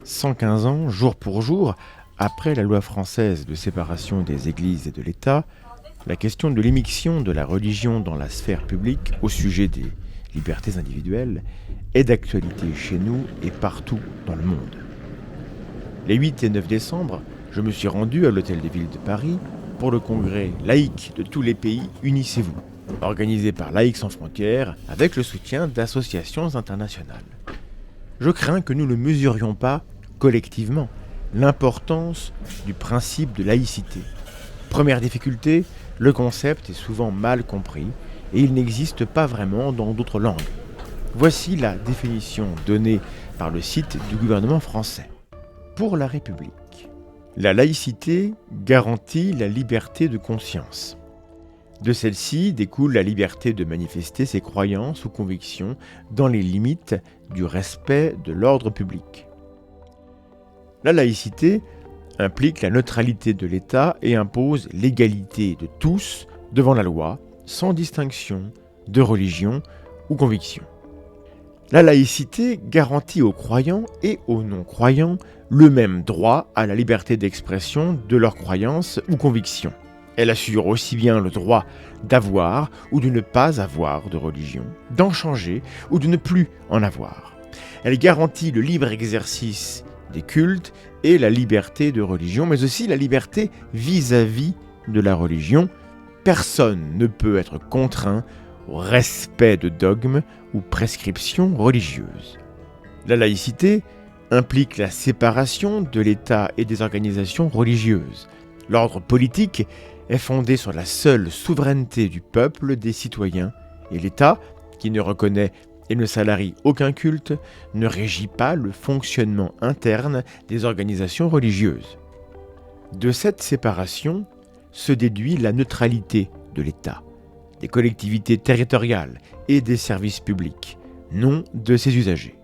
« 115 ans, jour pour jour, après la loi française de séparation des églises et de l'État, la question de l'immixtion de la religion dans la sphère publique au sujet des libertés individuelles est d'actualité chez nous et partout dans le monde. Les 8 et 9 décembre, je me suis rendu à l'Hôtel de Ville de Paris pour le congrès laïque de tous les pays Unissez-vous, organisé par Laïcs sans frontières avec le soutien d'associations internationales. Je crains que nous ne mesurions pas, collectivement, l'importance du principe de laïcité. Première difficulté, le concept est souvent mal compris et il n'existe pas vraiment dans d'autres langues. Voici la définition donnée par le site du gouvernement français. Pour la République, la laïcité garantit la liberté de conscience. De celle-ci découle la liberté de manifester ses croyances ou convictions dans les limites du respect de l'ordre public. La laïcité implique la neutralité de l'État et impose l'égalité de tous devant la loi, sans distinction de religion ou conviction. La laïcité garantit aux croyants et aux non-croyants le même droit à la liberté d'expression de leurs croyances ou convictions. Elle assure aussi bien le droit d'avoir ou de ne pas avoir de religion, d'en changer ou de ne plus en avoir. Elle garantit le libre exercice des cultes et la liberté de religion, mais aussi la liberté vis-à-vis de la religion. Personne ne peut être contraint au respect de dogmes ou prescriptions religieuses. La laïcité implique la séparation de l'État et des organisations religieuses. L'ordre politique est fondé sur la seule souveraineté du peuple, des citoyens, et l'État, qui ne reconnaît et ne salarie aucun culte, ne régit pas le fonctionnement interne des organisations religieuses. De cette séparation se déduit la neutralité de l'État, des collectivités territoriales et des services publics, non de ses usagers.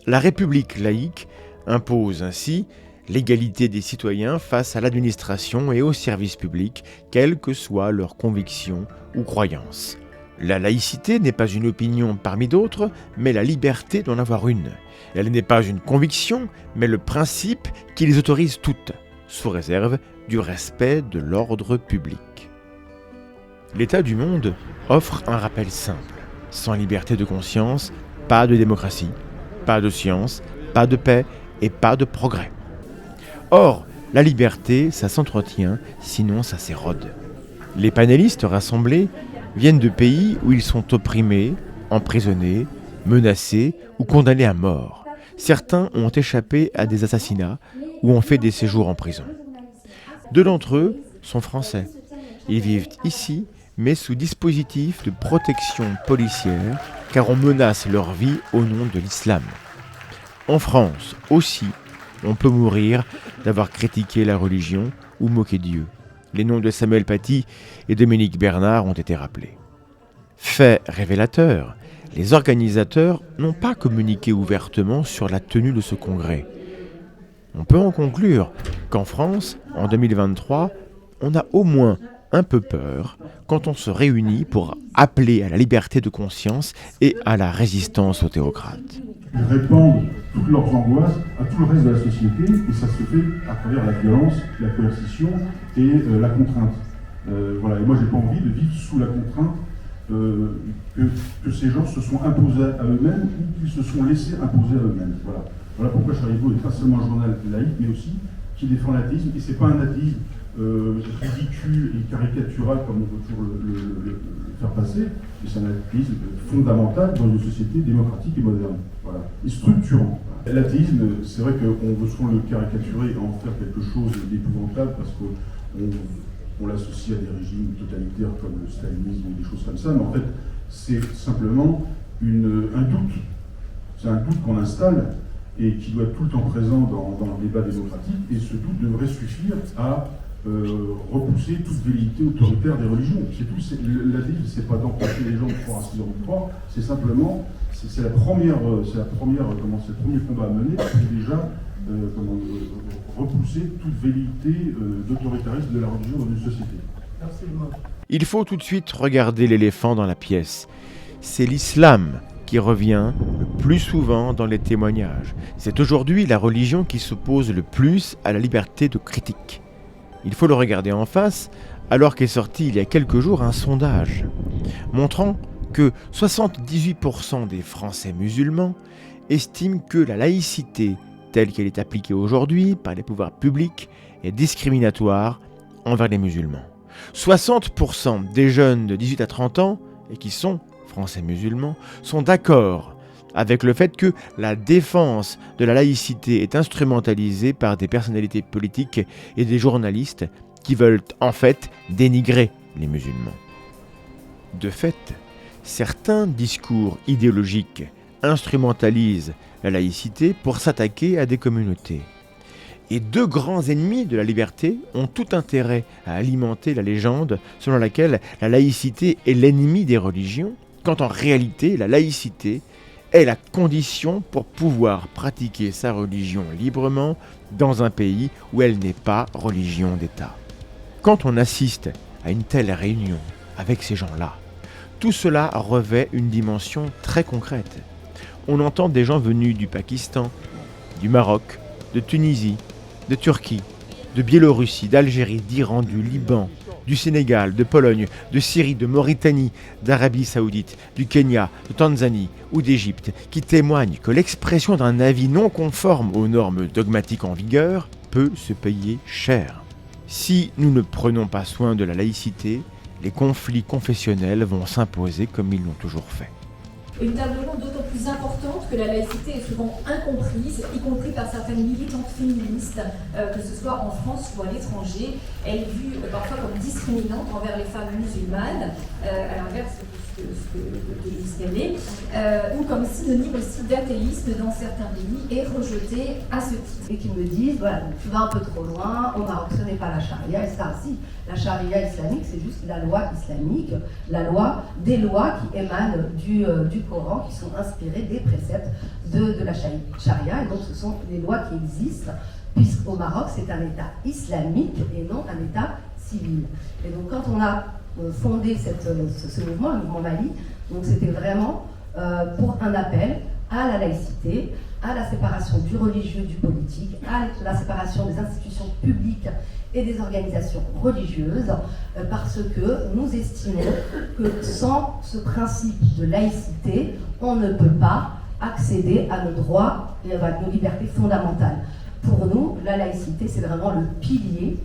La République laïque impose ainsi l'égalité des citoyens face à l'administration et aux services publics, quelles que soient leurs convictions ou croyances. La laïcité n'est pas une opinion parmi d'autres, mais la liberté d'en avoir une. Elle n'est pas une conviction, mais le principe qui les autorise toutes, sous réserve du respect de l'ordre public. L'état du monde offre un rappel simple. Sans liberté de conscience, pas de démocratie, pas de science, pas de paix et pas de progrès. Or, la liberté, ça s'entretient, sinon ça s'érode. Les panélistes rassemblés viennent de pays où ils sont opprimés, emprisonnés, menacés ou condamnés à mort. Certains ont échappé à des assassinats ou ont fait des séjours en prison. Deux d'entre eux sont français. Ils vivent ici, mais sous dispositif de protection policière, car on menace leur vie au nom de l'islam. En France aussi, on peut mourir d'avoir critiqué la religion ou moqué Dieu. Les noms de Samuel Paty et Dominique Bernard ont été rappelés. Fait révélateur, les organisateurs n'ont pas communiqué ouvertement sur la tenue de ce congrès. On peut en conclure qu'en France, en 2023, on a au moins un peu peur quand on se réunit pour appeler à la liberté de conscience et à la résistance aux théocrates. Ils répandent toutes leurs angoisses à tout le reste de la société et ça se fait à travers la violence, la coercition et la contrainte. Et moi j'ai pas envie de vivre sous la contrainte que ces gens se sont imposés à eux-mêmes ou qu'ils se sont laissés imposer à eux-mêmes. Voilà pourquoi Charlie Hebdo est pas seulement un journal laïque, mais aussi qui défend l'athéisme, et c'est pas un athéisme ridicule et caricatural comme on peut toujours le faire passer, mais c'est un athéisme fondamental dans une société démocratique et moderne, voilà, et structurant. L'athéisme, c'est vrai qu'on veut souvent le caricaturer et en faire quelque chose d'épouvantable parce qu'on l'associe à des régimes totalitaires comme le stalinisme ou des choses comme ça, mais en fait, c'est simplement un doute. C'est un doute qu'on installe et qui doit être tout le temps présent dans le débat démocratique, et ce doute devrait suffire à repousser toute velléité autoritaire des religions. C'est tout. L'athéisme, c'est pas d'empêcher les gens de croire à ce qu'ils ont envie de croire, c'est simplement, c'est le premier combat à mener, c'est déjà repousser toute velléité d'autoritarisme de la religion dans une société. Absolument. Il faut tout de suite regarder l'éléphant dans la pièce. C'est l'islam qui revient le plus souvent dans les témoignages. C'est aujourd'hui la religion qui s'oppose le plus à la liberté de critique. Il faut le regarder en face, alors qu'est sorti il y a quelques jours un sondage montrant que 78% des Français musulmans estiment que la laïcité, telle qu'elle est appliquée aujourd'hui par les pouvoirs publics, est discriminatoire envers les musulmans. 60% des jeunes de 18 à 30 ans, et qui sont Français musulmans, sont d'accord avec le fait que la défense de la laïcité est instrumentalisée par des personnalités politiques et des journalistes qui veulent en fait dénigrer les musulmans. De fait, certains discours idéologiques instrumentalisent la laïcité pour s'attaquer à des communautés. Et deux grands ennemis de la liberté ont tout intérêt à alimenter la légende selon laquelle la laïcité est l'ennemi des religions, quand en réalité la laïcité est la condition pour pouvoir pratiquer sa religion librement dans un pays où elle n'est pas religion d'État. Quand on assiste à une telle réunion avec ces gens-là, tout cela revêt une dimension très concrète. On entend des gens venus du Pakistan, du Maroc, de Tunisie, de Turquie, de Biélorussie, d'Algérie, d'Iran, du Liban, du Sénégal, de Pologne, de Syrie, de Mauritanie, d'Arabie Saoudite, du Kenya, de Tanzanie ou d'Égypte, qui témoignent que l'expression d'un avis non conforme aux normes dogmatiques en vigueur peut se payer cher. Si nous ne prenons pas soin de la laïcité, les conflits confessionnels vont s'imposer comme ils l'ont toujours fait. Une table ronde d'autant plus importante que la laïcité est souvent incomprise, y compris par certaines militantes féministes, que ce soit en France ou à l'étranger. Elle est vue parfois comme discriminante envers les femmes musulmanes, à l'inverse de ce qu'elle est, ou comme synonyme aussi d'athéisme dans certains pays et rejetée à ce titre. Et qui me disent, voilà, tu vas un peu trop loin, au Maroc ce n'est pas la charia, etc. Si, la charia islamique, c'est juste la loi islamique, des lois qui émanent du Coran, qui sont inspirées des préceptes de la charia, et donc ce sont les lois qui existent, puisqu'au Maroc c'est un État islamique et non un État civil. Et donc quand on a fondé ce mouvement, le mouvement Mali, donc c'était vraiment pour un appel à la laïcité, à la séparation du religieux du politique, à la séparation des institutions publiques et des organisations religieuses, parce que nous estimons que sans ce principe de laïcité, on ne peut pas accéder à nos droits et à nos libertés fondamentales. Pour nous, la laïcité, c'est vraiment le pilier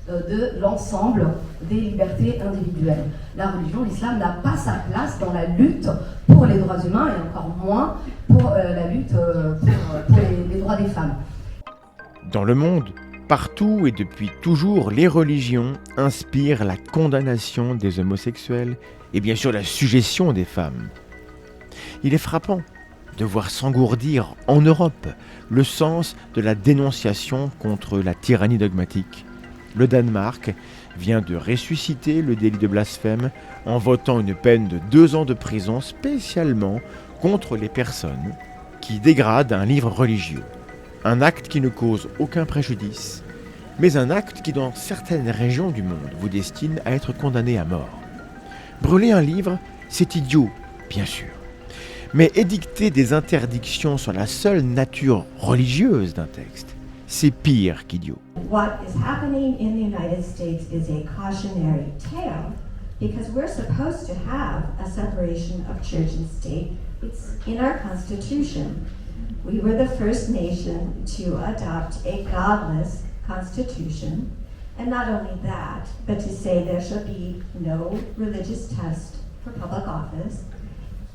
de l'ensemble des libertés individuelles. La religion, l'islam, n'a pas sa place dans la lutte pour les droits humains et encore moins pour la lutte pour les droits des femmes. Dans le monde, partout et depuis toujours, les religions inspirent la condamnation des homosexuels et bien sûr la suggestion des femmes. Il est frappant de voir s'engourdir en Europe le sens de la dénonciation contre la tyrannie dogmatique. Le Danemark vient de ressusciter le délit de blasphème en votant une peine de 2 ans de prison spécialement contre les personnes qui dégradent un livre religieux. Un acte qui ne cause aucun préjudice, mais un acte qui, dans certaines régions du monde, vous destine à être condamné à mort. Brûler un livre, c'est idiot, bien sûr. Mais édicter des interdictions sur la seule nature religieuse d'un texte, c'est pire qu'idiot. What is happening in the United States is a cautionary tale because we're supposed to have a separation of church and state. It's in our Constitution. We were the first nation to adopt a godless constitution. And not only that, but to say there shall be no religious test for public office.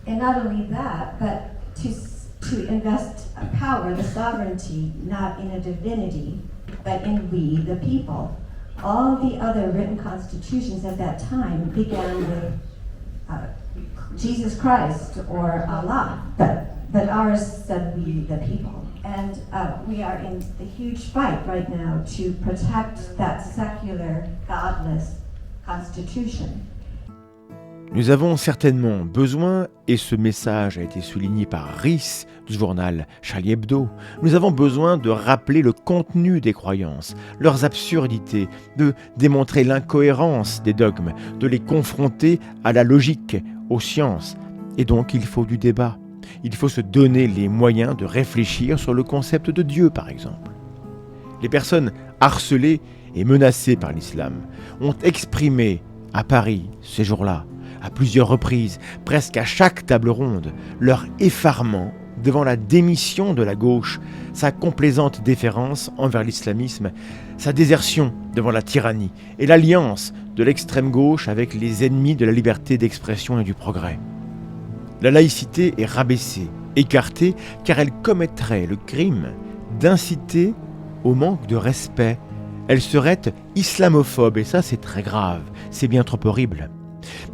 And not only that, but to invest power, the sovereignty, not in a divinity, but in we, the people. All the other written constitutions at that time began with Jesus Christ or Allah, but ours said we, the people. And we are in the huge fight right now to protect that secular, godless constitution. Nous avons certainement besoin, et ce message a été souligné par Rhys du journal Charlie Hebdo, nous avons besoin de rappeler le contenu des croyances, leurs absurdités, de démontrer l'incohérence des dogmes, de les confronter à la logique, aux sciences. Et donc il faut du débat. Il faut se donner les moyens de réfléchir sur le concept de Dieu, par exemple. Les personnes harcelées et menacées par l'islam ont exprimé à Paris, ces jours-là, à plusieurs reprises, presque à chaque table ronde, leur effarement devant la démission de la gauche, sa complaisante déférence envers l'islamisme, sa désertion devant la tyrannie et l'alliance de l'extrême gauche avec les ennemis de la liberté d'expression et du progrès. La laïcité est rabaissée, écartée, car elle commettrait le crime d'inciter au manque de respect. Elle serait islamophobe, et ça c'est très grave, c'est bien trop horrible.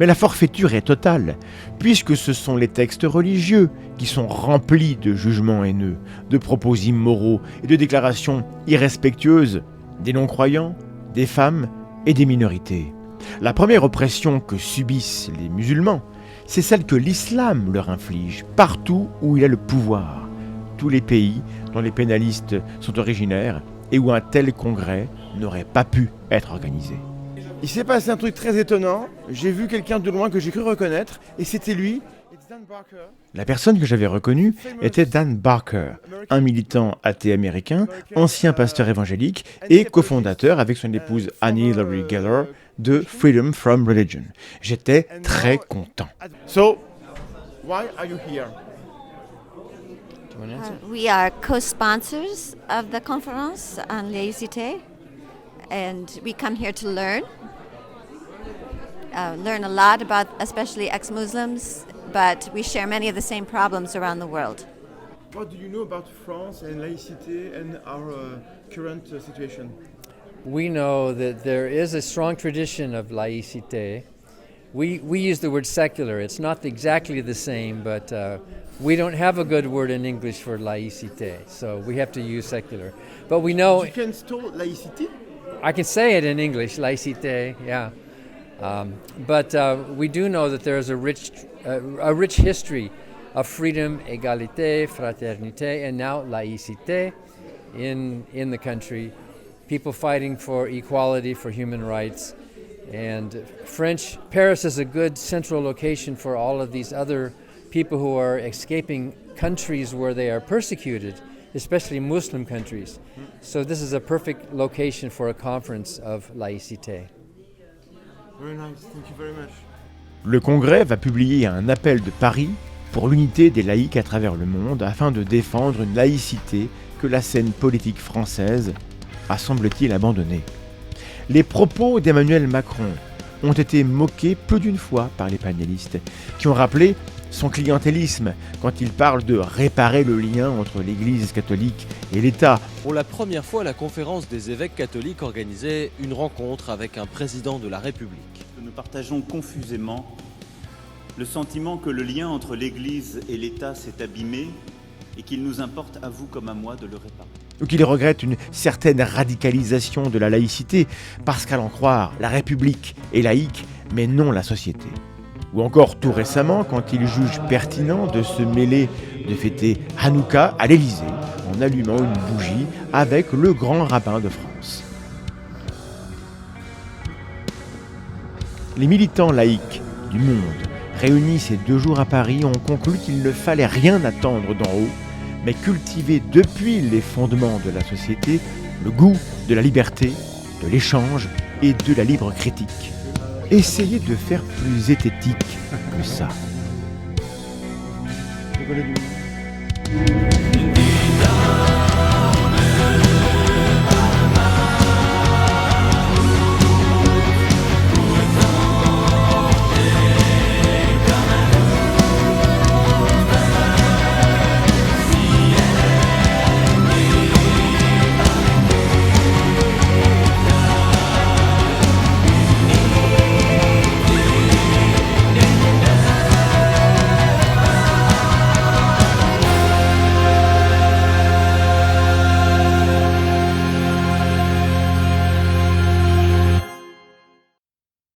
Mais la forfaiture est totale, puisque ce sont les textes religieux qui sont remplis de jugements haineux, de propos immoraux et de déclarations irrespectueuses des non-croyants, des femmes et des minorités. La première oppression que subissent les musulmans, c'est celle que l'islam leur inflige partout où il a le pouvoir. Tous les pays dont les pénalistes sont originaires et où un tel congrès n'aurait pas pu être organisé. Il s'est passé un truc très étonnant. J'ai vu quelqu'un de loin que j'ai cru reconnaître et c'était lui. La personne que j'avais reconnue était Dan Barker, un militant athée américain, ancien pasteur évangélique et cofondateur avec son épouse Annie Laurie Geller de Freedom from Religion. J'étais très content. So, why are you here? We are co-sponsors of the conference on laïcité, and we come here to learn a lot about especially ex-Muslims, but we share many of the same problems around the world. What do you know about France and laïcité and our current situation? We know that there is a strong tradition of laïcité. We use the word secular. It's not exactly the same, but we don't have a good word in English for laïcité, so we have to use secular. But we know... You can still laïcité? I can say it in English, laïcité, yeah. But we do know that there is a rich history of freedom, égalité, fraternité, and now laïcité in the country. People fighting for equality, for human rights. And Paris is a good central location for all of these other people who are escaping countries where they are persecuted, especially Muslim countries. So this is a perfect location for a conference of laïcité. Very nice. Thank you very much. Le Congrès va publier un appel de Paris pour l'unité des laïcs à travers le monde afin de défendre une laïcité que la scène politique française a, semble-t-il, abandonnée. Les propos d'Emmanuel Macron ont été moqués plus d'une fois par les panélistes, qui ont rappelé son clientélisme quand il parle de réparer le lien entre l'Église catholique et l'État. Pour la première fois, la conférence des évêques catholiques organisait une rencontre avec un président de la République. Nous partageons confusément le sentiment que le lien entre l'Église et l'État s'est abîmé et qu'il nous importe à vous comme à moi de le réparer. Ou qu'il regrette une certaine radicalisation de la laïcité, parce qu'à l'en croire, la République est laïque, mais non la société. Ou encore tout récemment, quand il juge pertinent de se mêler de fêter Hanouka à l'Élysée, en allumant une bougie avec le grand rabbin de France. Les militants laïcs du monde, réunis ces 2 jours à Paris, ont conclu qu'il ne fallait rien attendre d'en haut, mais cultiver depuis les fondements de la société le goût de la liberté, de l'échange et de la libre critique. Essayez de faire plus zététique que ça. Le volet du-